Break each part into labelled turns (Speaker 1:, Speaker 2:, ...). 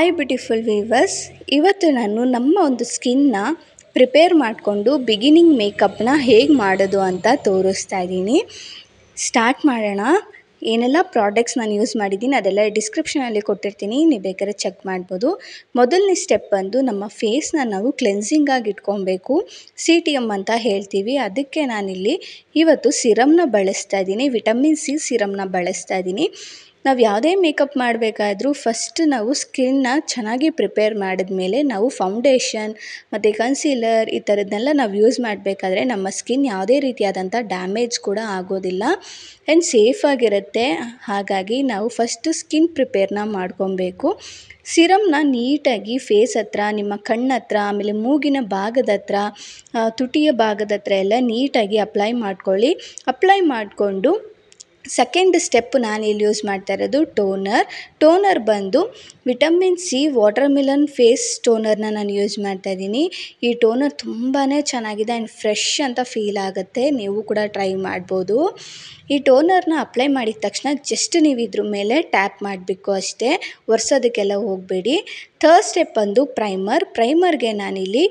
Speaker 1: Hi beautiful viewers, ಇವತ್ತು ನಾನು ನಮ್ಮ ಒಂದು ಸ್ಕಿನ್ನ ಪ್ರಿಪೇರ್ ಮಾಡಿಕೊಂಡು ಬಿಗಿನಿಂಗ್ ಮೇಕಪ್ನ ಹೇಗೆ ಮಾಡೋದು ಅಂತ ತೋರಿಸ್ತಾ ಇದ್ದೀನಿ. ಸ್ಟಾರ್ಟ್ ಮಾಡೋಣ. ಏನೆಲ್ಲ ಪ್ರಾಡಕ್ಟ್ಸ್ ನಾನು ಯೂಸ್ ಮಾಡಿದ್ದೀನಿ ಅದೆಲ್ಲ ಡಿಸ್ಕ್ರಿಪ್ಷನಲ್ಲಿ ಕೊಟ್ಟಿರ್ತೀನಿ, ನೀವು ಬೇಕಾದ್ರೆ ಚೆಕ್ ಮಾಡ್ಬೋದು. ಮೊದಲನೇ ಸ್ಟೆಪ್ ಬಂದು ನಮ್ಮ ಫೇಸ್ನ ನಾವು ಕ್ಲೆನ್ಸಿಂಗಾಗಿ ಇಟ್ಕೊಬೇಕು, CTM ಅಂತ ಹೇಳ್ತೀವಿ. ಅದಕ್ಕೆ ನಾನಿಲ್ಲಿ ಇವತ್ತು ಸಿರಮ್ನ ಬಳಸ್ತಾ ಇದ್ದೀನಿ, ವಿಟಮಿನ್ C ಸಿರಮ್ನ ಬಳಸ್ತಾ ಇದ್ದೀನಿ. ನಾವು ಯಾವುದೇ ಮೇಕಪ್ ಮಾಡಬೇಕಾದ್ರೂ ಫಸ್ಟ್ ನಾವು ಸ್ಕಿನ್ನ ಚೆನ್ನಾಗಿ ಪ್ರಿಪೇರ್ ಮಾಡಿದ್ಮೇಲೆ ನಾವು ಫೌಂಡೇಶನ್ ಮತ್ತು ಕನ್ಸೀಲರ್ ಈ ಥರದ್ದನ್ನೆಲ್ಲ ನಾವು ಯೂಸ್ ಮಾಡಬೇಕಾದ್ರೆ ನಮ್ಮ ಸ್ಕಿನ್ ಯಾವುದೇ ರೀತಿಯಾದಂಥ ಡ್ಯಾಮೇಜ್ ಕೂಡ ಆಗೋದಿಲ್ಲ ಆ್ಯಂಡ್ ಸೇಫಾಗಿರುತ್ತೆ. ಹಾಗಾಗಿ ನಾವು ಫಸ್ಟು ಸ್ಕಿನ್ ಪ್ರಿಪೇರ್ನ ಮಾಡ್ಕೊಬೇಕು. ಸಿರಮ್ನ ನೀಟಾಗಿ ಫೇಸ್ ಹತ್ರ, ನಿಮ್ಮ ಕಣ್ಣ ಹತ್ರ, ಆಮೇಲೆ ಮೂಗಿನ ಭಾಗದ ಹತ್ರ, ತುಟಿಯ ಭಾಗದ ಹತ್ರ ಎಲ್ಲ ನೀಟಾಗಿ ಅಪ್ಲೈ ಮಾಡ್ಕೊಳ್ಳಿ. ಅಪ್ಲೈ ಮಾಡಿಕೊಂಡು ಸೆಕೆಂಡ್ ಸ್ಟೆಪ್ ನಾನು ಇಲ್ಲಿ ಯೂಸ್ ಮಾಡ್ತಾ ಇರೋದು ಟೋನರ್ ಬಂದು vitamin C watermelon face ಟೋನರ್ನ ನಾನು ಯೂಸ್ ಮಾಡ್ತಾ ಇದ್ದೀನಿ. ಈ ಟೋನರ್ ತುಂಬಾ ಚೆನ್ನಾಗಿದೆ ಆ್ಯಂಡ್ ಫ್ರೆಶ್ ಅಂತ ಫೀಲ್ ಆಗುತ್ತೆ, ನೀವು ಕೂಡ ಟ್ರೈ ಮಾಡ್ಬೋದು. ಈ ಟೋನರ್ನ ಅಪ್ಲೈ ಮಾಡಿದ ತಕ್ಷಣ ಜಸ್ಟ್ ನೀವು ಇದ್ರ ಮೇಲೆ ಟ್ಯಾಪ್ ಮಾಡಬೇಕು ಅಷ್ಟೇ, ಒರೆಸೋದಕ್ಕೆಲ್ಲ ಹೋಗಬೇಡಿ. ಥರ್ಡ್ ಸ್ಟೆಪ್ ಬಂದು ಪ್ರೈಮರ್ಗೆ ನಾನಿಲ್ಲಿ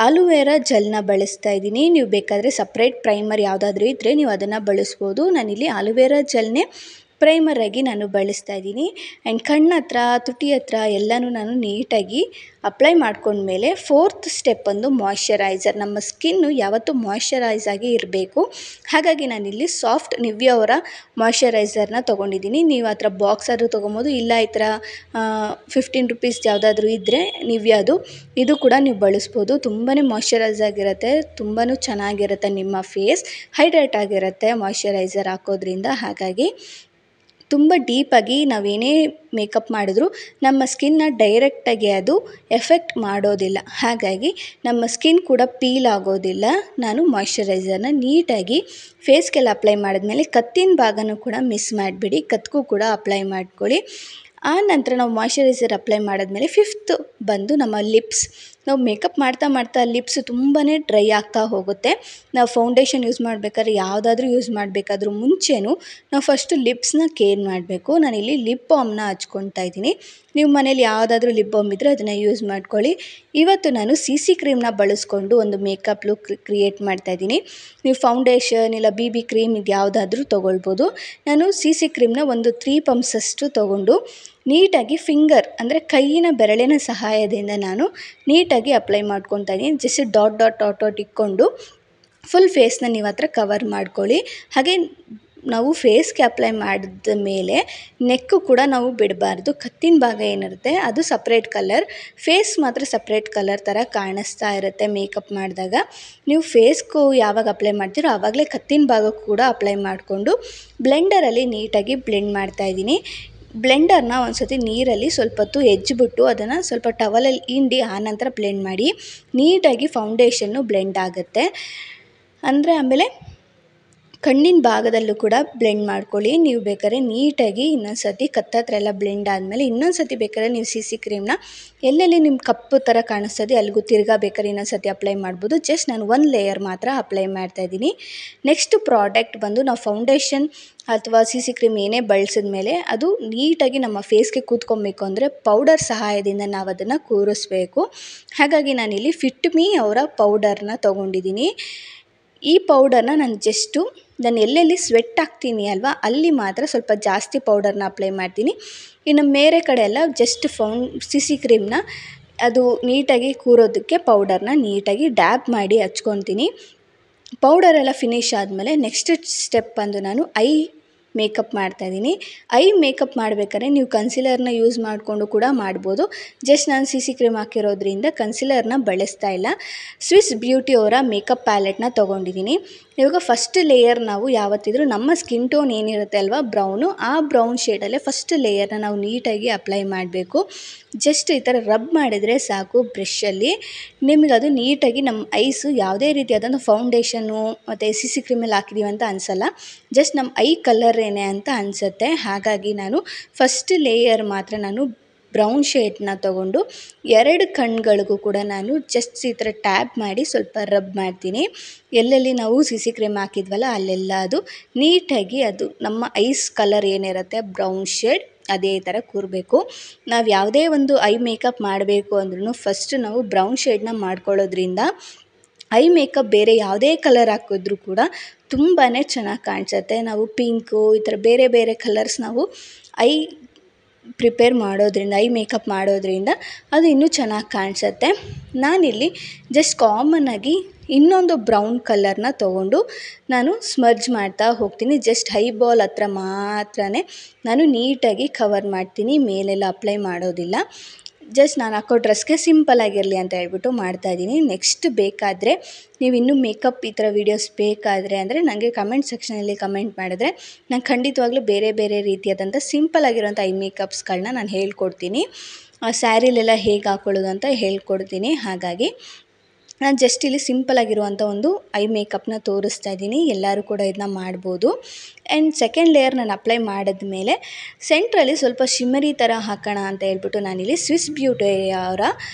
Speaker 1: ಆಲೋವೆರಾ ಜೆಲ್ನ ಬಳಸ್ತಾ ಇದ್ದೀನಿ. ನೀವು ಬೇಕಾದರೆ ಸಪ್ರೇಟ್ ಪ್ರೈಮರ್ ಯಾವುದಾದ್ರೂ ಇದ್ದರೆ ನೀವು ಅದನ್ನು ಬಳಸ್ಬೋದು. ನಾನಿಲ್ಲಿ ಆಲೋವೆರಾ ಜೆಲ್ನೇ ಪ್ರೈಮರಾಗಿ ನಾನು ಬಳಸ್ತಾ ಇದ್ದೀನಿ. ಆ್ಯಂಡ್ ಕಣ್ಣ ಹತ್ರ, ತುಟಿ ಹತ್ರ ಎಲ್ಲನೂ ನಾನು ನೀಟಾಗಿ ಅಪ್ಲೈ ಮಾಡ್ಕೊಂಡ್ಮೇಲೆ ಫೋರ್ತ್ ಸ್ಟೆಪ್ ಒಂದು ಮಾಯ್ಶ್ಚರೈಸರ್. ನಮ್ಮ ಸ್ಕಿನ್ನು ಯಾವತ್ತೂ ಮಾಯ್ಶ್ಚರೈಸ್ ಆಗಿ ಇರಬೇಕು. ಹಾಗಾಗಿ ನಾನಿಲ್ಲಿ ಸಾಫ್ಟ್ ನಿವ್ಯಾ ಅವರ ಮಾಯ್ಶ್ಚರೈಸರ್ನ ತೊಗೊಂಡಿದ್ದೀನಿ. ನೀವು ಆ ಥರ ಬಾಕ್ಸ್ ಆದರೂ ತೊಗೊಬೋದು, ಇಲ್ಲ ಈ ಥರ 15 ರುಪೀಸ್ ಯಾವುದಾದ್ರೂ ಇದ್ದರೆ ನಿವ್ಯಾದು, ಇದು ಕೂಡ ನೀವು ಬಳಸ್ಬೋದು. ತುಂಬಾ ಮಾಯ್ಶ್ಚರೈಸ್ ಆಗಿರುತ್ತೆ, ತುಂಬಾ ಚೆನ್ನಾಗಿರುತ್ತೆ, ನಿಮ್ಮ ಫೇಸ್ ಹೈಡ್ರೇಟ್ ಆಗಿರುತ್ತೆ ಮಾಯ್ಶ್ಚರೈಸರ್ ಹಾಕೋದ್ರಿಂದ. ಹಾಗಾಗಿ ತುಂಬ ಡೀಪಾಗಿ ನಾವೇನೇ ಮೇಕಪ್ ಮಾಡಿದ್ರೂ ನಮ್ಮ ಸ್ಕಿನ್ನ ಡೈರೆಕ್ಟಾಗಿ ಅದು ಎಫೆಕ್ಟ್ ಮಾಡೋದಿಲ್ಲ. ಹಾಗಾಗಿ ನಮ್ಮ ಸ್ಕಿನ್ ಕೂಡ ಪೀಲ್ ಆಗೋದಿಲ್ಲ. ನಾನು ಮಾಯ್ಶ್ಚರೈಸರ್ನ ನೀಟಾಗಿ ಫೇಸ್ಗೆಲ್ಲ ಅಪ್ಲೈ ಮಾಡಿದ್ಮೇಲೆ ಕತ್ತಿನ ಭಾಗನೂ ಕೂಡ ಮಿಸ್ ಮಾಡಿಬಿಡಿ, ಕತ್ತಿಗೂ ಕೂಡ ಅಪ್ಲೈ ಮಾಡ್ಕೊಳ್ಳಿ. ಆ ನಂತರ ನಾವು ಮಾಯ್ಶ್ಚರೈಸರ್ ಅಪ್ಲೈ ಮಾಡಿದ್ಮೇಲೆ ಫಿಫ್ತ್ ಬಂದು ನಮ್ಮ ಲಿಪ್ಸ್. ನಾವು ಮೇಕಪ್ ಮಾಡ್ತಾ ಲಿಪ್ಸ್ ತುಂಬಾ ಡ್ರೈ ಆಗ್ತಾ ಹೋಗುತ್ತೆ. ನಾವು ಫೌಂಡೇಶನ್ ಯೂಸ್ ಮಾಡಬೇಕಾದ್ರೆ ಯಾವುದಾದ್ರೂ ಯೂಸ್ ಮಾಡಬೇಕಾದ್ರೂ ಮುಂಚೆನೂ ನಾವು ಫಸ್ಟು ಲಿಪ್ಸ್ನ ಕೇರ್ ಮಾಡಬೇಕು. ನಾನಿಲ್ಲಿ ಲಿಪ್ ಬಾಮ್ನ ಹಚ್ಕೊತಾ ಇದ್ದೀನಿ. ನೀವು ಮನೇಲಿ ಯಾವುದಾದ್ರೂ ಲಿಪ್ ಬಾಮ್ ಇದ್ದರೆ ಅದನ್ನು ಯೂಸ್ ಮಾಡ್ಕೊಳ್ಳಿ. ಇವತ್ತು ನಾನು CC ಕ್ರೀಮ್ನ ಬಳಸ್ಕೊಂಡು ಒಂದು ಮೇಕಪ್ ಲುಕ್ ಕ್ರಿಯೇಟ್ ಮಾಡ್ತಾಯಿದ್ದೀನಿ. ನೀವು ಫೌಂಡೇಶನ್ ಇಲ್ಲ BB ಕ್ರೀಮ್ ಇದು ಯಾವುದಾದ್ರೂ ತೊಗೊಳ್ಬೋದು. ನಾನು CC ಕ್ರೀಮ್ನ ಒಂದು 3 ಪಂಪ್ಸಷ್ಟು ತೊಗೊಂಡು ನೀಟಾಗಿ ಫಿಂಗರ್ ಅಂದರೆ ಕೈಯಿನ ಬೆರಳಿನ ಸಹಾಯದಿಂದ ನಾನು ನೀಟಾಗಿ ಅಪ್ಲೈ ಮಾಡ್ಕೊತಾ ಇದ್ದೀನಿ. ಜಸ್ಟ್ ಡಾಟ್ ಇಟ್ಕೊಂಡು ಫುಲ್ ಫೇಸ್ನ ನೀವು ಹತ್ರ ಕವರ್ ಮಾಡ್ಕೊಳ್ಳಿ. ಹಾಗೆ ನಾವು ಫೇಸ್ಗೆ ಅಪ್ಲೈ ಮಾಡಿದ ಮೇಲೆ ನೆಕ್ಕು ಕೂಡ ನಾವು ಬಿಡಬಾರ್ದು. ಕತ್ತಿನ ಭಾಗ ಏನಿರುತ್ತೆ ಅದು ಸಪ್ರೇಟ್ ಕಲರ್, ಫೇಸ್ ಮಾತ್ರ ಸಪ್ರೇಟ್ ಕಲರ್ ಥರ ಕಾಣಿಸ್ತಾ ಇರುತ್ತೆ ಮೇಕಪ್ ಮಾಡಿದಾಗ. ನೀವು ಫೇಸ್ಗೂ ಯಾವಾಗ ಅಪ್ಲೈ ಮಾಡ್ತೀರೋ ಆವಾಗಲೇ ಕತ್ತಿನ ಭಾಗಕ್ಕೂ ಕೂಡ ಅಪ್ಲೈ ಮಾಡಿಕೊಂಡು ಬ್ಲೆಂಡರಲ್ಲಿ ನೀಟಾಗಿ ಬ್ಲೆಂಡ್ ಮಾಡ್ತಾಯಿದ್ದೀನಿ. ಬ್ಲೆಂಡರ್ನ ಒಂದು ಸತಿ ನೀರಲ್ಲಿ ಸ್ವಲ್ಪ ಹೊತ್ತು ಹೆಜ್ಜಿಬಿಟ್ಟು ಅದನ್ನು ಸ್ವಲ್ಪ ಟವಲಲ್ಲಿ ಹಿಂಡಿ ಆನಂತರ ಬ್ಲೆಂಡ್ ಮಾಡಿ. ನೀಟಾಗಿ ಫೌಂಡೇಶನ್ನು ಬ್ಲೆಂಡ್ ಆಗುತ್ತೆ. ಅಂದರೆ ಆಮೇಲೆ ಕಣ್ಣಿನ ಭಾಗದಲ್ಲೂ ಕೂಡ ಬ್ಲೆಂಡ್ ಮಾಡ್ಕೊಳ್ಳಿ. ನೀವು ಬೇಕಾದ್ರೆ ನೀಟಾಗಿ ಇನ್ನೊಂದು ಸತಿ ಕತ್ತತ್ರ ಎಲ್ಲ ಬ್ಲೆಂಡ್ ಆದಮೇಲೆ ಇನ್ನೊಂದು ಸತಿ ಬೇಕಾದ್ರೆ ನೀವು CC ಕ್ರೀಮ್ನ ಎಲ್ಲೆಲ್ಲಿ ನಿಮ್ಮ ಕಪ್ಪು ಥರ ಕಾಣಿಸ್ತದೆ ಅಲ್ಲಿಗೂ ತಿರ್ಗಾ ಬೇಕಾದ್ರೆ ಇನ್ನೊಂದು ಸತಿ ಅಪ್ಲೈ ಮಾಡ್ಬೋದು. ಜಸ್ಟ್ ನಾನು 1 ಲೇಯರ್ ಮಾತ್ರ ಅಪ್ಲೈ ಮಾಡ್ತಾಯಿದ್ದೀನಿ. ನೆಕ್ಸ್ಟ್ ಪ್ರಾಡಕ್ಟ್ ಬಂದು ನಾವು ಫೌಂಡೇಶನ್ ಅಥವಾ CC ಕ್ರೀಮ್ ಏನೇ ಬಳಸಿದ್ಮೇಲೆ ಅದು ನೀಟಾಗಿ ನಮ್ಮ ಫೇಸ್ಗೆ ಕೂತ್ಕೊಬೇಕು ಅಂದರೆ ಪೌಡರ್ ಸಹಾಯದಿಂದ ನಾವು ಅದನ್ನು ಕೂರಿಸ್ಬೇಕು. ಹಾಗಾಗಿ ನಾನಿಲ್ಲಿ ಫಿಟ್ ಮೀ ಅವರ ಪೌಡರ್ನ ತೊಗೊಂಡಿದ್ದೀನಿ. ಈ ಪೌಡರ್ನ ನಾನು ಎಲ್ಲೆಲ್ಲಿ ಸ್ವೆಟ್ ಆಗ್ತೀನಿ ಅಲ್ವಾ ಅಲ್ಲಿ ಮಾತ್ರ ಸ್ವಲ್ಪ ಜಾಸ್ತಿ ಪೌಡರ್ನ ಅಪ್ಲೈ ಮಾಡ್ತೀನಿ. ಇನ್ನು ಬೇರೆ ಕಡೆ ಎಲ್ಲ ಜಸ್ಟ್ CC ಕ್ರೀಮ್ನ ಅದು ನೀಟಾಗಿ ಕೂರೋದಕ್ಕೆ ಪೌಡರ್ನ ನೀಟಾಗಿ ಡ್ಯಾಬ್ ಮಾಡಿ ಹಚ್ಕೊತೀನಿ. ಪೌಡರೆಲ್ಲ ಫಿನಿಶ್ ಆದಮೇಲೆ ನೆಕ್ಸ್ಟ್ ಸ್ಟೆಪ್ ಬಂದು ನಾನು ಐ ಮೇಕಪ್ ಮಾಡ್ತಾಯಿದ್ದೀನಿ. ಐ ಮೇಕಪ್ ಮಾಡಬೇಕಾದ್ರೆ ನೀವು ಕನ್ಸಿಲರ್ನ ಯೂಸ್ ಮಾಡಿಕೊಂಡು ಕೂಡ ಮಾಡ್ಬೋದು. ಜಸ್ಟ್ ನಾನು CC ಕ್ರೀಮ್ ಹಾಕಿರೋದ್ರಿಂದ ಕನ್ಸಿಲರ್ನ ಬಳಸ್ತಾ ಇಲ್ಲ. ಸ್ವಿಸ್ ಬ್ಯೂಟಿ ಅವರ ಮೇಕಪ್ ಪ್ಯಾಲೆಟ್ನ ತೊಗೊಂಡಿದ್ದೀನಿ. ಇವಾಗ ಫಸ್ಟ್ ಲೇಯರ್ ನಾವು ಯಾವತ್ತಿದ್ರೂ ನಮ್ಮ ಸ್ಕಿನ್ ಟೋನ್ ಏನಿರುತ್ತೆ ಅಲ್ವಾ ಬ್ರೌನು, ಆ ಬ್ರೌನ್ ಶೇಡಲ್ಲೇ ಫಸ್ಟ್ ಲೇಯರ್ನ ನಾವು ನೀಟಾಗಿ ಅಪ್ಲೈ ಮಾಡಬೇಕು. ಜಸ್ಟ್ ಈ ಥರ ರಬ್ ಮಾಡಿದರೆ ಸಾಕು ಬ್ರಷಲ್ಲಿ, ನಿಮಗೆ ಅದು ನೀಟಾಗಿ ನಮ್ಮ ಐಸು ಯಾವುದೇ ರೀತಿಯಾದಂಥ ಫೌಂಡೇಶನ್ನು ಮತ್ತು CC ಕ್ರೀಮಲ್ಲಿ ಹಾಕಿದ್ದೀವಿ ಅಂತ ಅನಿಸಲ್ಲ, ಜಸ್ಟ್ ನಮ್ಮ ಐ ಕಲರ್ ಏನೇ ಅಂತ ಅನಿಸುತ್ತೆ. ಹಾಗಾಗಿ ನಾನು ಫಸ್ಟ್ ಲೇಯರ್ ಮಾತ್ರ ನಾನು ಬ್ರೌನ್ ಶೇಡ್ನ ತೊಗೊಂಡು 2 ಕಣ್ಗಳಿಗೂ ಕೂಡ ನಾನು ಜಸ್ಟ್ ಈ ಥರ ಟ್ಯಾಪ್ ಮಾಡಿ ಸ್ವಲ್ಪ ರಬ್ ಮಾಡ್ತೀನಿ. ಎಲ್ಲೆಲ್ಲಿ ನಾವು CC ಕ್ರೀಮ್ ಹಾಕಿದ್ವಲ್ಲ ಅಲ್ಲೆಲ್ಲ ಅದು ನೀಟಾಗಿ ಅದು ನಮ್ಮ ಐಸ್ ಕಲರ್ ಏನಿರುತ್ತೆ ಬ್ರೌನ್ ಶೇಡ್ ಅದೇ ಥರ ಕೂರಬೇಕು. ನಾವು ಯಾವುದೇ ಒಂದು ಐ ಮೇಕಪ್ ಮಾಡಬೇಕು ಅಂದ್ರೂ ಫಸ್ಟ್ ನಾವು ಬ್ರೌನ್ ಶೇಡ್ನ ಮಾಡ್ಕೊಳ್ಳೋದ್ರಿಂದ ಐ ಮೇಕಪ್ ಬೇರೆ ಯಾವುದೇ ಕಲರ್ ಹಾಕಿದ್ರೂ ಕೂಡ ತುಂಬಾ ಚೆನ್ನಾಗಿ ಕಾಣಿಸುತ್ತೆ. ನಾವು ಪಿಂಕು ಈ ಥರ ಬೇರೆ ಬೇರೆ ಕಲರ್ಸ್ ನಾವು ಐ ಪ್ರಿಪೇರ್ ಮಾಡೋದ್ರಿಂದ ಐ ಮೇಕಪ್ ಮಾಡೋದ್ರಿಂದ ಅದು ಇನ್ನೂ ಚೆನ್ನಾಗಿ ಕಾಣಿಸುತ್ತೆ. ನಾನಿಲ್ಲಿ ಜಸ್ಟ್ ಕಾಮನ್ನಾಗಿ ಇನ್ನೊಂದು ಬ್ರೌನ್ ಕಲರ್ನ ತೊಗೊಂಡು ನಾನು ಸ್ಮರ್ಜ್ ಮಾಡ್ತಾ ಹೋಗ್ತೀನಿ. ಜಸ್ಟ್ ಐಬಾಲ್ ಹತ್ರ ಮಾತ್ರ ನಾನು ನೀಟಾಗಿ ಕವರ್ ಮಾಡ್ತೀನಿ, ಮೇಲೆಲ್ಲ ಅಪ್ಲೈ ಮಾಡೋದಿಲ್ಲ. ಜಸ್ಟ್ ನಾನು ಹಾಕೋ ಡ್ರೆಸ್ಗೆ ಸಿಂಪಲ್ ಆಗಿರಲಿ ಅಂತ ಹೇಳ್ಬಿಟ್ಟು ಮಾಡ್ತಾಯಿದ್ದೀನಿ. ನೆಕ್ಸ್ಟ್ ಬೇಕಾದರೆ ನೀವು ಇನ್ನೂ ಮೇಕಪ್ ಈ ಥರ ವೀಡಿಯೋಸ್ ಬೇಕಾದರೆ ಅಂದರೆ ನನಗೆ ಕಮೆಂಟ್ ಸೆಕ್ಷನಲ್ಲಿ ಕಮೆಂಟ್ ಮಾಡಿದ್ರೆ ನಾನು ಖಂಡಿತವಾಗ್ಲೂ ಬೇರೆ ಬೇರೆ ರೀತಿಯಾದಂಥ ಸಿಂಪಲ್ ಆಗಿರೋಂಥ ಐ ಮೇಕಪ್ಸ್ಗಳನ್ನ ನಾನು ಹೇಳ್ಕೊಡ್ತೀನಿ. ಸ್ಯಾರಿಲೆಲ್ಲ ಹೇಗೆ ಹಾಕ್ಕೊಳ್ಳೋದು ಅಂತ ಹೇಳ್ಕೊಡ್ತೀನಿ. ಹಾಗಾಗಿ ನಾನು ಜಸ್ಟ್ ಇಲ್ಲಿ ಸಿಂಪಲಾಗಿರುವಂಥ ಒಂದು ಐ ಮೇಕಪ್ನ ತೋರಿಸ್ತಾ ಇದ್ದೀನಿ. ಎಲ್ಲರೂ ಕೂಡ ಇದನ್ನ ಮಾಡ್ಬೋದು. ಆ್ಯಂಡ್ ಸೆಕೆಂಡ್ ಲೇಯರ್ ನಾನು ಅಪ್ಲೈ ಮಾಡಿದ್ಮೇಲೆ ಸೆಂಟ್ರಲ್ಲಿ ಸ್ವಲ್ಪ ಶಿಮ್ಮರಿ ಥರ ಹಾಕೋಣ ಅಂತ ಹೇಳ್ಬಿಟ್ಟು ನಾನಿಲ್ಲಿ ಸ್ವಿಸ್ ಬ್ಯೂಟಿ ಅವರ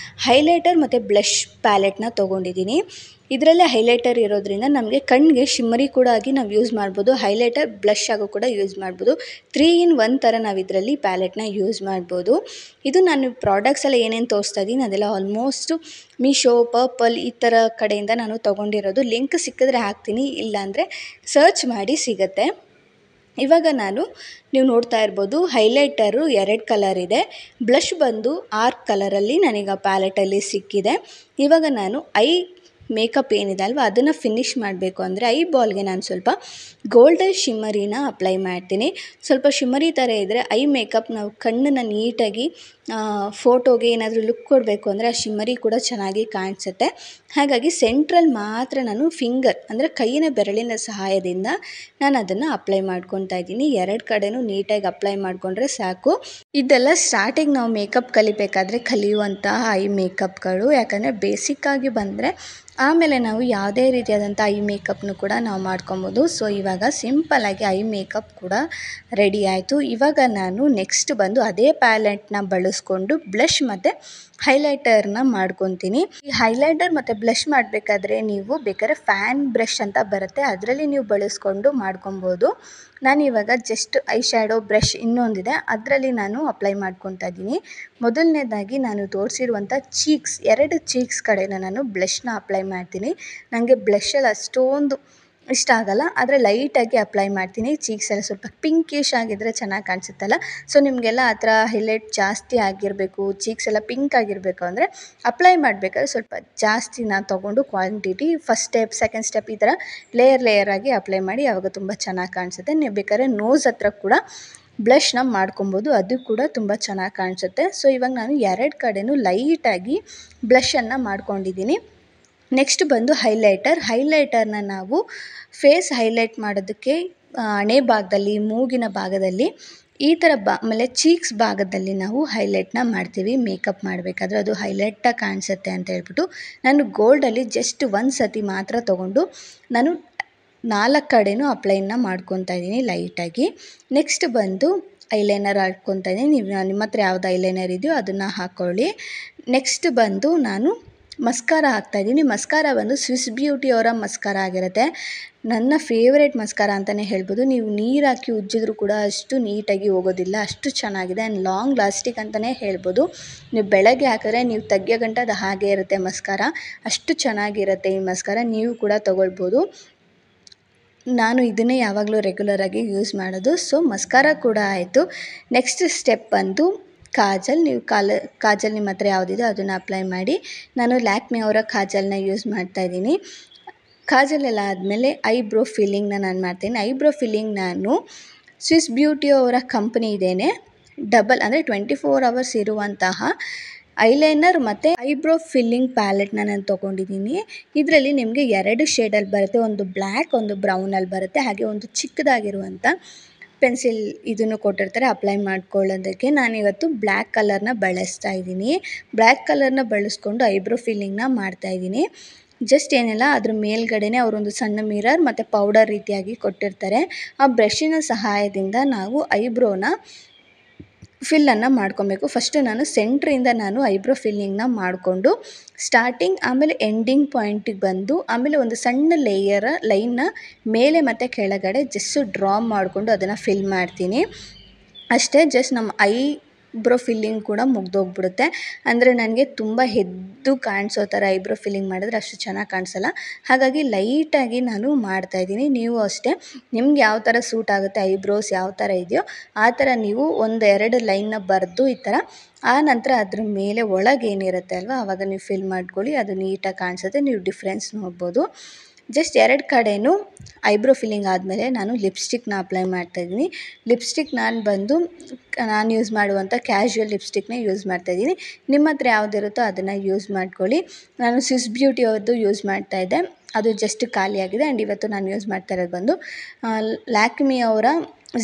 Speaker 1: ಹೈಲೈಟರ್ ಮತ್ತು ಬ್ಲಷ್ ಪ್ಯಾಲೆಟ್ನ ತೊಗೊಂಡಿದ್ದೀನಿ. ಇದರಲ್ಲೇ ಹೈಲೈಟರ್ ಇರೋದ್ರಿಂದ ನಮಗೆ ಕಣ್ಣಿಗೆ ಶಿಮ್ಮರಿ ಕೂಡ ಆಗಿ ನಾವು ಯೂಸ್ ಮಾಡ್ಬೋದು, ಹೈಲೈಟರ್ ಬ್ಲಷ್ ಆಗೋ ಕೂಡ ಯೂಸ್ ಮಾಡ್ಬೋದು. 3 in 1 ಥರ ನಾವು ಇದರಲ್ಲಿ ಪ್ಯಾಲೆಟ್ನ ಯೂಸ್ ಮಾಡ್ಬೋದು. ಇದು ನಾನು ಪ್ರಾಡಕ್ಟ್ಸ್ ಎಲ್ಲ ಏನೇನು ತೋರಿಸ್ತಾ ಇದ್ದೀನಿ ಅದೆಲ್ಲ ಆಲ್ಮೋಸ್ಟು ಮೀಶೋ, ಪರ್ಪಲ್ ಈ ಥರ ಕಡೆಯಿಂದ ನಾನು ತೊಗೊಂಡಿರೋದು. ಲಿಂಕ್ ಸಿಕ್ಕಿದ್ರೆ ಹಾಕ್ತೀನಿ, ಇಲ್ಲಾಂದರೆ ಸರ್ಚ್ ಮಾಡಿ ಸಿಗುತ್ತೆ. ಇವಾಗ ನೀವು ನೋಡ್ತಾ ಇರ್ಬೋದು ಹೈಲೈಟರು 2 ಕಲರ್ ಇದೆ, ಬ್ಲಷ್ ಬಂದು ಆರ್ಕ್ ಕಲರಲ್ಲಿ ನನಗೆ ಆ ಪ್ಯಾಲೆಟಲ್ಲಿ ಸಿಕ್ಕಿದೆ. ಇವಾಗ ನಾನು ಐ ಮೇಕಪ್ ಏನಿದೆ ಅಲ್ವ ಅದನ್ನು ಫಿನಿಷ್ ಮಾಡಬೇಕು ಅಂದರೆ ಐ ಬಾಲ್ಗೆ ನಾನು ಸ್ವಲ್ಪ ಗೋಲ್ಡನ್ ಶಿಮ್ಮರಿನ ಅಪ್ಲೈ ಮಾಡ್ತೀನಿ. ಸ್ವಲ್ಪ ಶಿಮ್ಮರಿ ಥರ ಇದ್ದರೆ ಐ ಮೇಕಪ್ ನಾವು ಕಣ್ಣನ್ನು ನೀಟಾಗಿ ಫೋಟೋಗೆ ಏನಾದರೂ ಲುಕ್ ಕೊಡಬೇಕು ಅಂದರೆ ಆ ಶಿಮ್ಮರಿ ಕೂಡ ಚೆನ್ನಾಗಿ ಕಾಣಿಸುತ್ತೆ. ಹಾಗಾಗಿ ಸೆಂಟ್ರಲ್ಲಿ ಮಾತ್ರ ನಾನು ಫಿಂಗರ್ ಅಂದರೆ ಕೈಯಿನ ಬೆರಳಿನ ಸಹಾಯದಿಂದ ನಾನು ಅದನ್ನು ಅಪ್ಲೈ ಮಾಡ್ಕೊತಾ ಇದ್ದೀನಿ. 2 ಕಡೆನೂ ನೀಟಾಗಿ ಅಪ್ಲೈ ಮಾಡಿಕೊಂಡ್ರೆ ಸಾಕು. ಇದೆಲ್ಲ ಸ್ಟಾರ್ಟಿಂಗ್ ನಾವು ಮೇಕಪ್ ಕಲಿಬೇಕಾದ್ರೆ ಕಲಿಯುವಂತಹ ಐ ಮೇಕಪ್ಗಳು. ಯಾಕಂದರೆ ಬೇಸಿಕ್ಕಾಗಿ ಬಂದರೆ ಆಮೇಲೆ ನಾವು ಯಾವುದೇ ರೀತಿಯಾದಂಥ ಐ ಮೇಕಪ್ನು ಕೂಡ ನಾವು ಮಾಡ್ಕೊಬೋದು. ಸೊ ಇವಾಗ ಸಿಂಪಲ್ಲಾಗಿ ಐ ಮೇಕಪ್ ಕೂಡ ರೆಡಿ ಆಯಿತು. ಇವಾಗ ನಾನು ನೆಕ್ಸ್ಟ್ ಬಂದು ಅದೇ ಪ್ಯಾಲೆಟ್ನ ಬಳಸ್ಕೊಂಡು ಬ್ಲಷ್ ಮತ್ತು ಹೈಲೈಟರ್ನ ಮಾಡ್ಕೊತೀನಿ. ಈ ಹೈಲೈಟರ್ ಮತ್ತು ಬ್ಲಷ್ ಮಾಡಬೇಕಾದ್ರೆ ನೀವು ಬೇಕಾದ್ರೆ ಫ್ಯಾನ್ ಬ್ರಷ್ ಅಂತ ಬರುತ್ತೆ, ಅದರಲ್ಲಿ ನೀವು ಬಳಸ್ಕೊಂಡು ಮಾಡ್ಕೊಬೋದು. ನಾನಿವಾಗ ಜಸ್ಟ್ ಐ ಶ್ಯಾಡೋ ಬ್ರಷ್ ಇನ್ನೊಂದಿದೆ ಅದರಲ್ಲಿ ನಾನು ಅಪ್ಲೈ ಮಾಡ್ಕೊತಾ ಇದ್ದೀನಿ. ಮೊದಲನೇದಾಗಿ ನಾನು ತೋರಿಸಿರುವಂಥ ಚೀಕ್ಸ್ 2 ಚೀಕ್ಸ್ ಕಡೆನ ನಾನು ಬ್ಲಷ್ನ ಅಪ್ಲೈ ಮಾಡ್ತೀನಿ. ನನಗೆ ಬ್ಲಷಲ್ಲಿ ಅಷ್ಟೊಂದು ಇಷ್ಟ ಆಗಲ್ಲ, ಆದರೆ ಲೈಟಾಗಿ ಅಪ್ಲೈ ಮಾಡ್ತೀನಿ. ಚೀಕ್ಸ್ ಎಲ್ಲ ಸ್ವಲ್ಪ ಪಿಂಕಿಶ್ ಆಗಿದ್ದರೆ ಚೆನ್ನಾಗಿ ಕಾಣಿಸುತ್ತಲ್ಲ. ಸೊ ನಿಮಗೆಲ್ಲ ಆ ಥರ ಹೈಲೈಟ್ ಜಾಸ್ತಿ ಆಗಿರಬೇಕು, ಚೀಕ್ಸ್ ಎಲ್ಲ ಪಿಂಕ್ ಆಗಿರಬೇಕು ಅಂದರೆ ಅಪ್ಲೈ ಮಾಡಬೇಕಾದ್ರೆ ಸ್ವಲ್ಪ ಜಾಸ್ತಿ ನಾನು ತೊಗೊಂಡು quantity first step second step ಈ ಥರ ಲೇಯರ್ ಆಗಿ ಅಪ್ಲೈ ಮಾಡಿ, ಆವಾಗ ತುಂಬ ಚೆನ್ನಾಗಿ ಕಾಣಿಸುತ್ತೆ. ನೀವು ಬೇಕಾದ್ರೆ ನೋಸ್ ಹತ್ರ ಕೂಡ ಬ್ಲಷ್ನ ಮಾಡ್ಕೊಬೋದು, ಅದು ಕೂಡ ತುಂಬ ಚೆನ್ನಾಗಿ ಕಾಣಿಸುತ್ತೆ. ಸೊ ಇವಾಗ ನಾನು 2 ಕಡೆನೂ ಲೈಟಾಗಿ ಬ್ಲಷನ್ನು ಮಾಡ್ಕೊಂಡಿದ್ದೀನಿ. ನೆಕ್ಸ್ಟ್ ಬಂದು ಹೈಲೈಟರ್ನ ನಾವು ಫೇಸ್ ಹೈಲೈಟ್ ಮಾಡೋದಕ್ಕೆ ಹಣೆ ಭಾಗದಲ್ಲಿ, ಮೂಗಿನ ಭಾಗದಲ್ಲಿ ಈ ಥರ ಆಮೇಲೆ ಚೀಕ್ಸ್ ಭಾಗದಲ್ಲಿ ನಾವು ಹೈಲೈಟ್ನ ಮಾಡ್ತೀವಿ ಮೇಕಪ್ ಮಾಡಬೇಕಾದ್ರೆ, ಅದು ಹೈಲೈಟಾಗಿ ಕಾಣಿಸುತ್ತೆ ಅಂತ ಹೇಳ್ಬಿಟ್ಟು ನಾನು ಗೋಲ್ಡಲ್ಲಿ ಜಸ್ಟ್ 1 ಸತಿ ಮಾತ್ರ ತೊಗೊಂಡು ನಾನು 4 ಕಡೆನೂ ಅಪ್ಲೈನ ಮಾಡ್ಕೊತಾ ಇದ್ದೀನಿ ಲೈಟಾಗಿ. ನೆಕ್ಸ್ಟ್ ಬಂದು ಐಲೈನರ್ ಹಾಕ್ಕೊತಾ ಇದ್ದೀನಿ. ನಿಮ್ಮ ಹತ್ರ ಯಾವ್ದು ಐಲೈನರ್ ಇದೆಯೋ ಅದನ್ನು ಹಾಕ್ಕೊಳ್ಳಿ. ನೆಕ್ಸ್ಟ್ ಬಂದು ನಾನು ಮಸ್ಕಾರ ಹಾಕ್ತಾಯಿದ್ದೀನಿ. ಮಸ್ಕಾರ ಬಂದು ಸ್ವಿಸ್ ಬ್ಯೂಟಿ ಅವರ ಮಸ್ಕಾರ ಆಗಿರುತ್ತೆ. ನನ್ನ ಫೇವ್ರೇಟ್ ಮಸ್ಕಾರ ಅಂತಲೇ ಹೇಳ್ಬೋದು. ನೀವು ನೀರು ಹಾಕಿ ಉಜ್ಜಿದ್ರೂ ಕೂಡ ಅಷ್ಟು ನೀಟಾಗಿ ಹೋಗೋದಿಲ್ಲ, ಅಷ್ಟು ಚೆನ್ನಾಗಿದೆ. ಆ್ಯಂಡ್ ಲಾಂಗ್ ಲಾಸ್ಟಿಕ್ ಅಂತಲೇ ಹೇಳ್ಬೋದು. ನೀವು ಬೆಳಗ್ಗೆ ಹಾಕಿದ್ರೆ ನೀವು ತೆಗಿಯೋ ಗಂಟ ಅದು ಹಾಗೇ ಇರುತ್ತೆ ಮಸ್ಕಾರ, ಅಷ್ಟು ಚೆನ್ನಾಗಿರುತ್ತೆ ಈ ಮಸ್ಕಾರ. ನೀವು ಕೂಡ ತೊಗೊಳ್ಬೋದು. ನಾನು ಇದನ್ನೇ ಯಾವಾಗಲೂ ರೆಗ್ಯುಲರಾಗಿ ಯೂಸ್ ಮಾಡೋದು. ಸೊ ಮಸ್ಕಾರ ಕೂಡ ಆಯಿತು. ನೆಕ್ಸ್ಟ್ ಸ್ಟೆಪ್ ಬಂದು ಕಾಜಲ್. ನೀವು ಕಾಜಲ್ ನಿಮ್ಮ ಹತ್ರ ಯಾವುದಿದೆ ಅದನ್ನು ಅಪ್ಲೈ ಮಾಡಿ. ನಾನು ಲ್ಯಾಕ್ಮೆ ಅವರ ಕಾಜಲ್ನ ಯೂಸ್ ಮಾಡ್ತಾಯಿದ್ದೀನಿ. ಕಾಜಲೆಲ್ಲ ಆದಮೇಲೆ ಐಬ್ರೋ ಫಿಲ್ಲಿಂಗ್ನ ನಾನು ಮಾಡ್ತೀನಿ. ಐಬ್ರೋ ಫಿಲ್ಲಿಂಗ್ ನಾನು ಸ್ವಿಸ್ ಬ್ಯೂಟಿ ಅವರ ಕಂಪ್ನಿ ಇದೇನೆ ಡಬಲ್ ಅಂದರೆ 24 hours ಇರುವಂತಹ ಐಲೈನರ್ ಮತ್ತು ಐಬ್ರೋ ಫಿಲ್ಲಿಂಗ್ ಪ್ಯಾಲೆಟ್ನ ನಾನು ತೊಗೊಂಡಿದ್ದೀನಿ. ಇದರಲ್ಲಿ ನಿಮಗೆ 2 ಶೇಡಲ್ಲಿ ಬರುತ್ತೆ, ಒಂದು ಬ್ಲ್ಯಾಕ್ ಒಂದು ಬ್ರೌನಲ್ಲಿ ಬರುತ್ತೆ. ಹಾಗೆ ಒಂದು ಚಿಕ್ಕದಾಗಿರುವಂಥ ಪೆನ್ಸಿಲ್ ಇದನ್ನು ಕೊಟ್ಟಿರ್ತಾರೆ ಅಪ್ಲೈ ಮಾಡ್ಕೊಳ್ಳೋದಕ್ಕೆ. ನಾನಿವತ್ತು ಬ್ಲ್ಯಾಕ್ ಕಲರ್ನ ಬಳಸ್ತಾ ಇದ್ದೀನಿ. ಬ್ಲ್ಯಾಕ್ ಕಲರ್ನ ಬಳಸ್ಕೊಂಡು ಐಬ್ರೋ ಫಿಲ್ಲಿಂಗ್ನ ಮಾಡ್ತಾಯಿದ್ದೀನಿ. ಜಸ್ಟ್ ಏನಿಲ್ಲ, ಅದ್ರ ಮೇಲ್ಗಡೆನೇ ಅವರೊಂದು ಸಣ್ಣ ಮಿರರ್ ಮತ್ತು ಪೌಡರ್ ರೀತಿಯಾಗಿ ಕೊಟ್ಟಿರ್ತಾರೆ. ಆ ಬ್ರಷಿನ ಸಹಾಯದಿಂದ ನಾವು ಐಬ್ರೋನ ಫಿಲ್ಲನ್ನು ಮಾಡ್ಕೊಬೇಕು. ಫಸ್ಟು ನಾನು ಸೆಂಟ್ರಿಂದ ನಾನು ಐಬ್ರೋ ಫಿಲ್ಲಿಂಗ್ನ ಮಾಡಿಕೊಂಡು ಸ್ಟಾರ್ಟಿಂಗ್ ಆಮೇಲೆ ಎಂಡಿಂಗ್ ಪಾಯಿಂಟಿಗೆ ಬಂದು ಆಮೇಲೆ ಒಂದು ಸಣ್ಣ ಲೈನ್ನ ಮೇಲೆ ಮತ್ತು ಕೆಳಗಡೆ ಜಸ್ಟ್ ಡ್ರಾ ಮಾಡಿಕೊಂಡು ಅದನ್ನು ಫಿಲ್ ಮಾಡ್ತೀನಿ. ಅಷ್ಟೇ, ಜಸ್ಟ್ ನಮ್ಮ ಐಬ್ರೋ ಫಿಲ್ಲಿಂಗ್ ಕೂಡ ಮುಗ್ದೋಗ್ಬಿಡುತ್ತೆ. ಅಂದರೆ ನನಗೆ ತುಂಬ ಎದ್ದು ಕಾಣಿಸೋ ಥರ ಐಬ್ರೋ ಫಿಲ್ಲಿಂಗ್ ಮಾಡಿದ್ರೆ ಅಷ್ಟು ಚೆನ್ನಾಗಿ ಕಾಣಿಸಲ್ಲ. ಹಾಗಾಗಿ ಲೈಟಾಗಿ ನಾನು ಮಾಡ್ತಾಯಿದ್ದೀನಿ. ನೀವು ಅಷ್ಟೇ, ನಿಮ್ಗೆ ಯಾವ ಥರ ಸೂಟ್ ಆಗುತ್ತೆ, ಐಬ್ರೋಸ್ ಯಾವ ಥರ ಇದೆಯೋ ಆ ಥರ ನೀವು 1-2 ಲೈನ್ನ ಬರೆದು ಈ ಥರ ಆ ನಂತರ ಅದ್ರ ಮೇಲೆ ಒಳಗೇನಿರುತ್ತೆ ಅಲ್ವಾ ಆವಾಗ ನೀವು ಫಿಲ್ ಮಾಡ್ಕೊಳ್ಳಿ. ಅದು ನೀಟಾಗಿ ಕಾಣಿಸುತ್ತೆ, ನೀವು ಡಿಫ್ರೆನ್ಸ್ ನೋಡ್ಬೋದು. ಜಸ್ಟ್ 2 ಕಡೆಯೂ ಐಬ್ರೋ ಫಿಲ್ಲಿಂಗ್ ಆದಮೇಲೆ ನಾನು ಲಿಪ್ಸ್ಟಿಕ್ನ ಅಪ್ಲೈ ಮಾಡ್ತಾಯಿದ್ದೀನಿ. ಲಿಪ್ಸ್ಟಿಕ್ ನಾನು ಯೂಸ್ ಮಾಡುವಂಥ ಕ್ಯಾಶುವಲ್ ಲಿಪ್ಸ್ಟಿಕ್ನ ಯೂಸ್ ಮಾಡ್ತಾಯಿದ್ದೀನಿ. ನಿಮ್ಮ ಹತ್ರ ಯಾವುದಿರುತ್ತೋ ಅದನ್ನು ಯೂಸ್ ಮಾಡ್ಕೊಳ್ಳಿ. ನಾನು ಸ್ವಿಸ್ ಬ್ಯೂಟಿ ಅವ್ರದ್ದು ಯೂಸ್ ಮಾಡ್ತಾಯಿದ್ದೆ, ಅದು ಜಸ್ಟ್ ಖಾಲಿಯಾಗಿದೆ. ಆ್ಯಂಡ್ ಇವತ್ತು ನಾನು ಯೂಸ್ ಮಾಡ್ತಾ ಇರೋದು ಬಂದು ಲ್ಯಾಕ್ಮಿ ಅವರ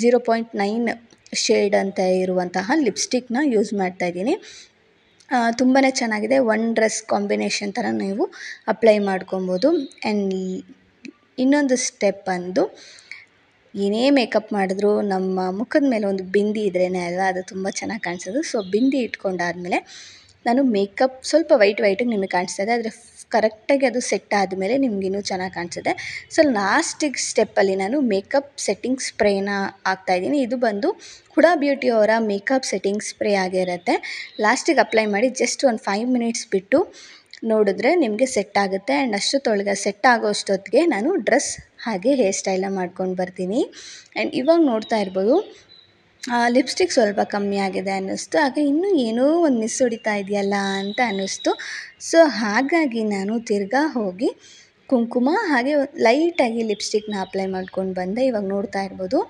Speaker 1: 0.9 ಶೇಡ್ ಅಂತ ಇರುವಂತಹ ಲಿಪ್ಸ್ಟಿಕ್ನ ಯೂಸ್ ಮಾಡ್ತಾಯಿದ್ದೀನಿ. ತುಂಬಾ ಚೆನ್ನಾಗಿದೆ. ಒನ್ ಡ್ರೆಸ್ ಕಾಂಬಿನೇಷನ್ ಥರ ನೀವು ಅಪ್ಲೈ ಮಾಡ್ಕೊಬೋದು. ಆ್ಯಂಡ್ ಇನ್ನೊಂದು ಸ್ಟೆಪ್ ಬಂದು ಏನೇ ಮೇಕಪ್ ಮಾಡಿದ್ರೂ ನಮ್ಮ ಮುಖದ ಮೇಲೆ ಒಂದು ಬಿಂದಿ ಇದ್ರೇ ಅಲ್ವಾ ಅದು ತುಂಬ ಚೆನ್ನಾಗಿ ಕಾಣಿಸೋದು. ಸೊ ಬಿಂದಿ ಇಟ್ಕೊಂಡಾದಮೇಲೆ ನಾನು ಮೇಕಪ್ ಸ್ವಲ್ಪ ವೈಟಿಗೆ ನಿಮಗೆ ಕಾಣಿಸ್ತಾಯಿದೆ, ಆದರೆ ಕರೆಕ್ಟಾಗಿ ಅದು ಸೆಟ್ ಆದಮೇಲೆ ನಿಮಗಿನ್ನೂ ಚೆನ್ನಾಗಿ ಕಾಣಿಸುತ್ತೆ. ಸೊ ಲಾಸ್ಟಿಗೆ ಸ್ಟೆಪ್ಪಲ್ಲಿ ನಾನು ಮೇಕಪ್ ಸೆಟ್ಟಿಂಗ್ ಸ್ಪ್ರೇನ ಹಾಕ್ತಾಯಿದ್ದೀನಿ. ಇದು ಬಂದು ಹುಡಾ ಬ್ಯೂಟಿ ಅವರ ಮೇಕಪ್ ಸೆಟ್ಟಿಂಗ್ ಸ್ಪ್ರೇ ಆಗಿರುತ್ತೆ. ಲಾಸ್ಟಿಗೆ ಅಪ್ಲೈ ಮಾಡಿ ಜಸ್ಟ್ ಒಂದು 5 ಮಿನಿಟ್ಸ್ ಬಿಟ್ಟು ನೋಡಿದ್ರೆ ನಿಮಗೆ ಸೆಟ್ ಆಗುತ್ತೆ. ಆ್ಯಂಡ್ ಅಷ್ಟೊತ್ತೊಳಗೆ ಸೆಟ್ ಆಗೋ ಅಷ್ಟೊತ್ತಿಗೆ ನಾನು ಡ್ರೆಸ್ ಹಾಗೆ ಹೇರ್ ಸ್ಟೈಲ್ನ ಮಾಡ್ಕೊಂಡು ಬರ್ತೀನಿ. ಆ್ಯಂಡ್ ಇವಾಗ ನೋಡ್ತಾ ಇರ್ಬೋದು ಲಿಪ್ಸ್ಟಿಕ್ ಸ್ವಲ್ಪ ಕಮ್ಮಿ ಆಗಿದೆ ಅನ್ನಿಸ್ತು. ಆಗ ಇನ್ನೂ ಏನೋ ಒಂದು ಮಿಸ್ ಹೊಡಿತಾ ಇದೆಯಲ್ಲ ಅಂತ ಅನ್ನಿಸ್ತು. ಸೊ ಹಾಗಾಗಿ ನಾನು ತಿರ್ಗಾ ಹೋಗಿ ಕುಂಕುಮ ಹಾಗೆ ಲೈಟಾಗಿ ಲಿಪ್ಸ್ಟಿಕ್ನ ಅಪ್ಲೈ ಮಾಡ್ಕೊಂಡು ಬಂದೆ. ಇವಾಗ ನೋಡ್ತಾ ಇರ್ಬೋದು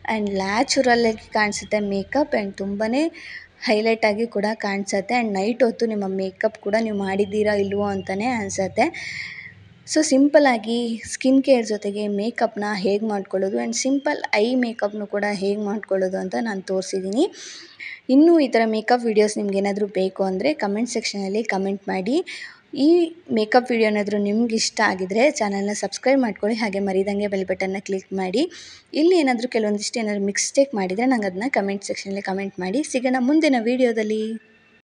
Speaker 1: ಆ್ಯಂಡ್ ನ್ಯಾಚುರಲ್ಲಾಗಿ ಕಾಣಿಸುತ್ತೆ ಮೇಕಪ್. ಆ್ಯಂಡ್ ತುಂಬಾ ಹೈಲೈಟಾಗಿ ಕೂಡ ಕಾಣಿಸುತ್ತೆ. ಆ್ಯಂಡ್ ನೈಟ್ ಹೊತ್ತು ನಿಮ್ಮ ಮೇಕಪ್ ಕೂಡ ನೀವು ಮಾಡಿದ್ದೀರಾ ಇಲ್ವೋ ಅಂತಲೇ ಅನಿಸುತ್ತೆ. ಸೊ ಸಿಂಪಲ್ಲಾಗಿ ಸ್ಕಿನ್ ಕೇರ್ ಜೊತೆಗೆ ಮೇಕಪ್ನ ಹೇಗೆ ಮಾಡ್ಕೊಳ್ಳೋದು ಆ್ಯಂಡ್ ಸಿಂಪಲ್ ಐ ಮೇಕಪ್ನು ಕೂಡ ಹೇಗೆ ಮಾಡ್ಕೊಳ್ಳೋದು ಅಂತ ನಾನು ತೋರಿಸಿದ್ದೀನಿ. ಇನ್ನೂ ಈ ಥರ ಮೇಕಪ್ ವೀಡಿಯೋಸ್ ನಿಮ್ಗೇನಾದರೂ ಬೇಕು ಅಂದರೆ ಕಮೆಂಟ್ ಸೆಕ್ಷನಲ್ಲಿ ಕಮೆಂಟ್ ಮಾಡಿ. ಈ ಮೇಕಪ್ ವಿಡಿಯೋ ಏನಾದರೂ ನಿಮ್ಗೆ ಇಷ್ಟ ಆಗಿದರೆ ಚಾನಲ್ನ ಸಬ್ಸ್ಕ್ರೈಬ್ ಮಾಡ್ಕೊಳ್ಳಿ. ಹಾಗೆ ಮರಿದಂಗೆ ಬೆಲ್ ಬಟನ್ನ ಕ್ಲಿಕ್ ಮಾಡಿ. ಇಲ್ಲಿ ಏನಾದರೂ ಕೆಲವೊಂದಿಷ್ಟು ಏನಾದರೂ ಮಿಸ್ಟೇಕ್ ಮಾಡಿದರೆ ನಂಗೆ ಅದನ್ನ ಕಮೆಂಟ್ ಸೆಕ್ಷನಲ್ಲಿ ಕಮೆಂಟ್ ಮಾಡಿ. ಸಿಗೋಣ ಮುಂದಿನ ವೀಡಿಯೋದಲ್ಲಿ.